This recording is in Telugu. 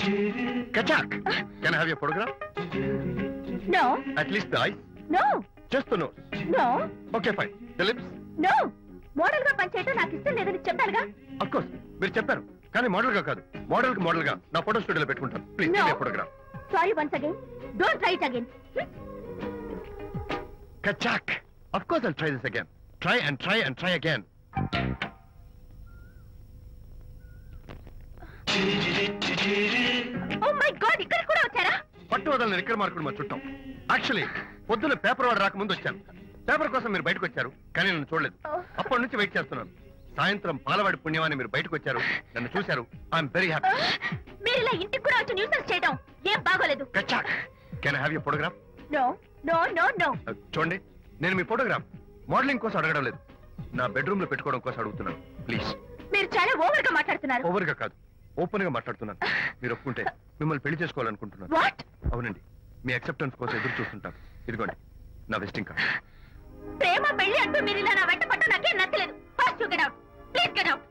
Kachak, can I have your photograph? No. At least the eyes? No. Just the nose? No. Okay, fine. The lips? No. Model గా పనిచేయటం నాకు ఇష్టం లేదని చెప్పానుగా. Of course, మీరు చెప్పారు కానీ మోడల్ గా కాదు. మోడల్ గా నా ఫోటో స్టూడియోలో పెట్టుకుంటాను. Please give me photograph. Sorry once again. Don't try it again. Kachak. Of course I'll try this again. Try and try and try again. Oh my God, ఇక్కడ కూడా వచ్చారా? పట్టు వదలని ఇక్కడ మార్కుడు మా చుట్టాం. యాక్చువల్లీ పొద్దున్న పేపర్ వాడు రాకముందు వచ్చాను. పేపర్ కోసం మీరు బయటకు వచ్చారు కానీ నన్ను చూడలేదు. అప్పటి నుంచి వెయిట్ చేస్తున్నాను. సాయంత్రం పాలవాడి పుణ్యమాని మీరు బయటకు వచ్చారు, నన్ను చూశారు. I'm very happy. మీరు ఇలా ఇంటికి కూడా వచ్చి న్యూసెన్స్ చేయడం ఏం బాగోలేదు. Kachak, can I have your photograph? No, no, no, no. చూడండి, నేను మీ ఫోటోగ్రాఫ్ మోడలింగ్ కోసం అడగడం లేదు, నా బెడ్రూమ్ లో పెట్టుకోవడం కోసం అడుగుతున్నాను. ప్లీజ్. మీరు చాలా ఓవర్ గా మాట్లాడుతున్నారు. ఓవర్ గా కాదు, ఓపెన్ గా మాట్లాడుతున్నాను. మీరు ఒప్పుకుంటే మిమ్మల్ని పెళ్లి చేసుకోవాలనుకుంటున్నాను. వాట్? అవునండి, మీ అక్సెప్టెన్స్ కోసం ఎదురు చూస్తుంటాను. ఇదిగోండి నా విజిటింగ్ కార్డ్. ప్రేమ పెళ్లి అంటూ మీరు ఇలా నా వెంట పట్టు నాకేం నచ్చలేదు. First you get out. Please get out.